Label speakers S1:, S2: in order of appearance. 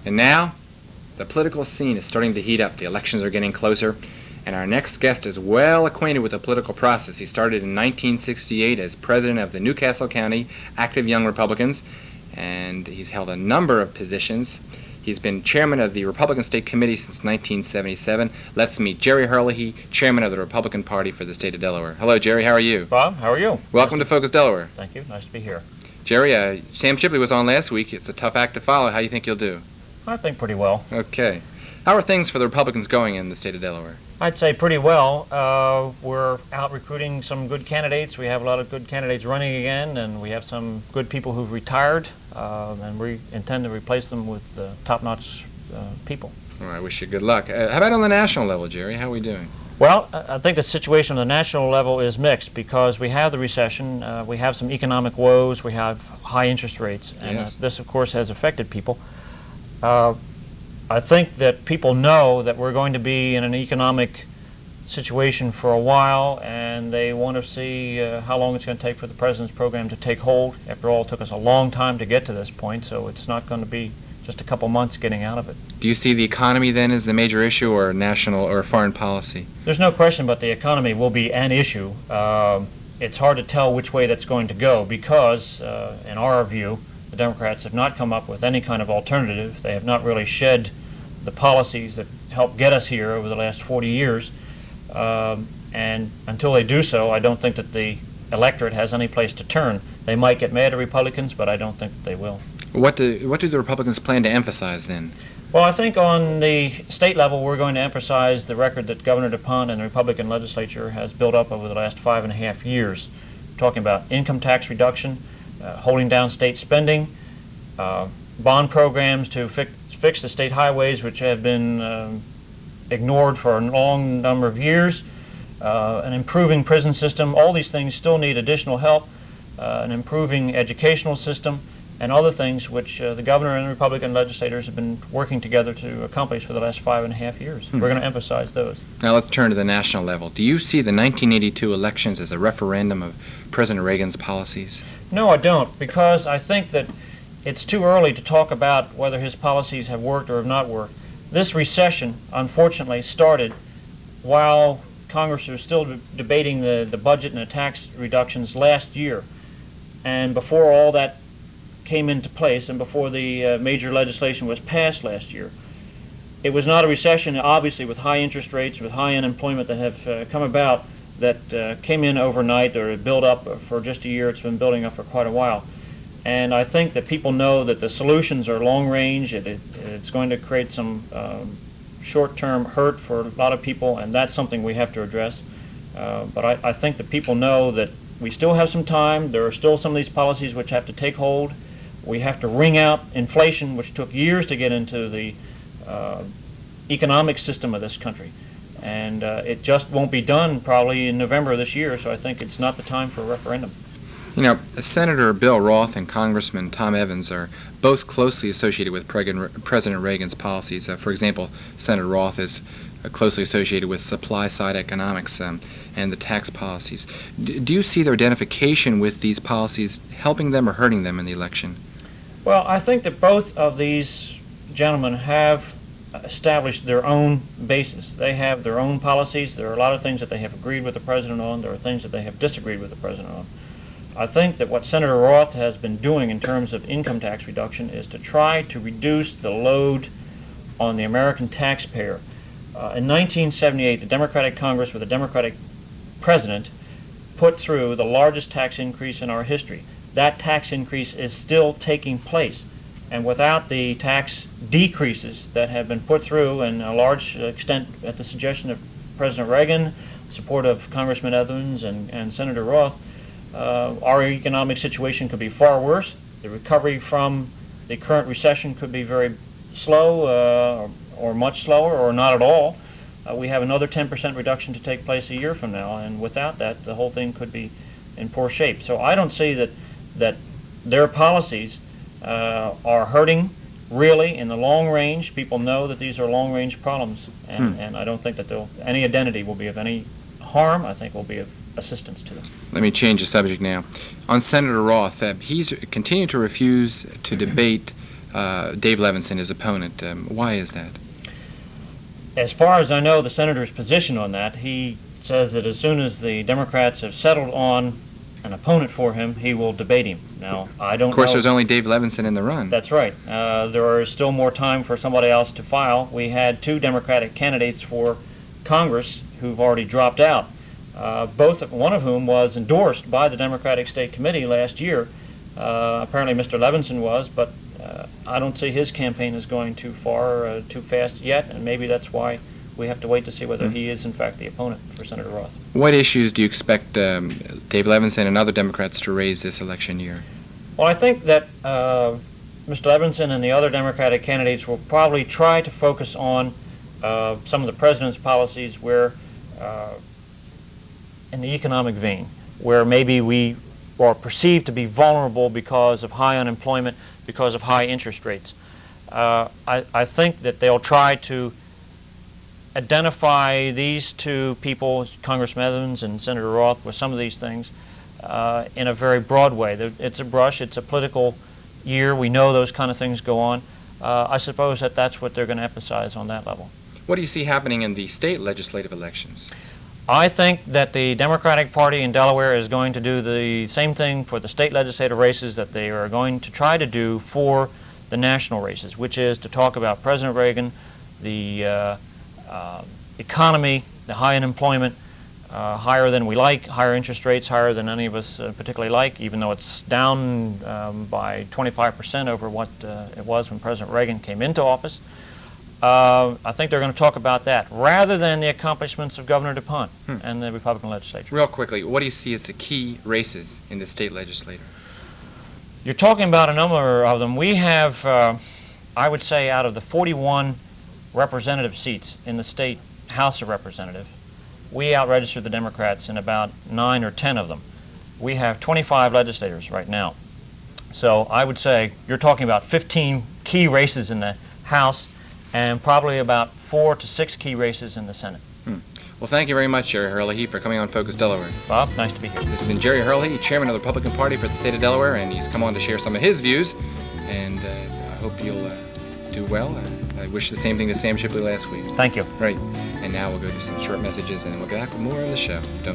S1: And now, the political scene is starting to heat up. The elections are getting closer, and our next guest is well acquainted with the political process. He started in 1968 as president of the Newcastle County Active Young Republicans, and he's held a number of positions. He's been chairman of the Republican State Committee since 1977. Let's meet Jerry Herlihy, chairman of the Republican Party for the state of Delaware. Hello, Jerry. How are you?
S2: Bob, how are you?
S1: Welcome to Focus Delaware.
S2: Thank you. Nice to be here.
S1: Jerry, Sam Shipley was on last week. It's a tough act to follow. How do you think you'll do?
S2: I think pretty well.
S1: Okay. How are things for the Republicans going in the state of Delaware?
S2: I'd say pretty well. We're out recruiting some good candidates. We have a lot of good candidates running again, and we have some good people who've retired, and we intend to replace them with top-notch people.
S1: Well, I wish you good luck. How about on the national level, Jerry? How are we doing?
S2: Well, I think the situation on the national level is mixed because we have the recession, we have some economic woes, we have high interest rates, and
S1: yes.
S2: This, of course, has affected people. I think that people know that we're going to be in an economic situation for a while, and they want to see how long it's going to take for the President's program to take hold. After all, it took us a long time to get to this point, so it's not going to be just a couple months getting out of it.
S1: Do you see the economy then as the major issue, or national or foreign policy?
S2: There's no question but the economy will be an issue. It's hard to tell which way that's going to go because, in our view, the Democrats have not come up with any kind of alternative. They have not really shed the policies that helped get us here over the last 40 years. And until they do so, I don't think that the electorate has any place to turn. They might get mad at Republicans, but I don't think that they will.
S1: What do the Republicans plan to emphasize then?
S2: Well, I think on the state level we're going to emphasize the record that Governor DuPont and the Republican legislature has built up over the last 5.5 years, talking about income tax reduction, holding down state spending, bond programs to fix the state highways, which have been ignored for a long number of years, an improving prison system. All these things still need additional help, an improving educational system, and other things which the governor and the Republican legislators have been working together to accomplish for the last 5.5 years. We're going to emphasize those.
S1: Now let's turn to the national level. Do you see the 1982 elections as a referendum of President Reagan's policies?
S2: No, I don't, because I think that it's too early to talk about whether his policies have worked or have not worked. This recession, unfortunately, started while Congress was still debating the budget and the tax reductions last year. And before all that came into place and before the major legislation was passed last year. It was not a recession, obviously, with high interest rates, with high unemployment that have come about that came in overnight or built up for just a year. It's been building up for quite a while. And I think that people know that the solutions are long range. It's going to create some short-term hurt for a lot of people, and that's something we have to address. But I think that people know that we still have some time. There are still some of these policies which have to take hold. We have to wring out inflation, which took years to get into the economic system of this country. And it just won't be done probably in November of this year, so I think it's not the time for a referendum.
S1: You know, Senator Bill Roth and Congressman Tom Evans are both closely associated with President Reagan's policies. For example, Senator Roth is closely associated with supply-side economics and the tax policies. Do you see their identification with these policies helping them or hurting them in the election?
S2: Well, I think that both of these gentlemen have established their own basis. They have their own policies. There are a lot of things that they have agreed with the president on. There are things that they have disagreed with the president on. I think that what Senator Roth has been doing in terms of income tax reduction is to try to reduce the load on the American taxpayer. In 1978, the Democratic Congress with a Democratic president put through the largest tax increase in our history. That tax increase is still taking place. And without the tax decreases that have been put through, in a large extent at the suggestion of President Reagan, support of Congressman Evans and Senator Roth, our economic situation could be far worse. The recovery from the current recession could be very slow or much slower or not at all. We have another 10% reduction to take place a year from now, and without that, the whole thing could be in poor shape. So I don't see that their policies are hurting really in the long range. People know that these are long-range problems, and I don't think that any identity will be of any harm. I think will be of assistance to them.
S1: Let me change the subject now. On Senator Roth, he's continued to refuse to debate Dave Levinson, his opponent. Why is that?
S2: As far as I know, the senator's position on that, he says that as soon as the Democrats have settled on an opponent for him, he will debate him. Now, I don't know.
S1: Of course, there's only Dave Levinson in the run.
S2: That's right. There is still more time for somebody else to file. We had 2 Democratic candidates for Congress who've already dropped out, one of whom was endorsed by the Democratic State Committee last year. Apparently Mr. Levinson was, but I don't see his campaign is going too far, too fast yet, and maybe that's why we have to wait to see whether he is in fact the opponent for Senator Roth.
S1: What issues do you expect Dave Levinson and other Democrats to raise this election year?
S2: Well, I think that Mr. Levinson and the other Democratic candidates will probably try to focus on some of the president's policies where, in the economic vein, where maybe we are perceived to be vulnerable because of high unemployment, because of high interest rates. I think that they'll try to identify these 2 people, Congressman Evans and Senator Roth, with some of these things in a very broad way. It's a brush, it's a political year, we know those kind of things go on. I suppose that that's what they're going to emphasize on that level.
S1: What do you see happening in the state legislative elections?
S2: I think that the Democratic Party in Delaware is going to do the same thing for the state legislative races that they are going to try to do for the national races, which is to talk about President Reagan, the economy, the high unemployment, higher than we like, higher interest rates, higher than any of us particularly like, even though it's down by 25% over what it was when President Reagan came into office. I think they're going to talk about that rather than the accomplishments of Governor DuPont and the Republican legislature.
S1: Real quickly, what do you see as the key races in the state legislature?
S2: You're talking about a number of them. We have, I would say, out of the 41 representative seats in the state House of Representatives, we out-registered the Democrats in about 9 or 10 of them. We have 25 legislators right now. So I would say you're talking about 15 key races in the House and probably about 4 to 6 key races in the Senate.
S1: Well, thank you very much, Jerry Herlihy, for coming on Focus Delaware.
S2: Bob, nice to be here.
S1: This has been Jerry Herlihy, chairman of the Republican Party for the state of Delaware, and he's come on to share some of his views, and I hope you'll do well. I wish the same thing to Sam Shipley last week.
S2: Thank you.
S1: Right. And now we'll go to some short messages, and we'll get back with more on the show. Don't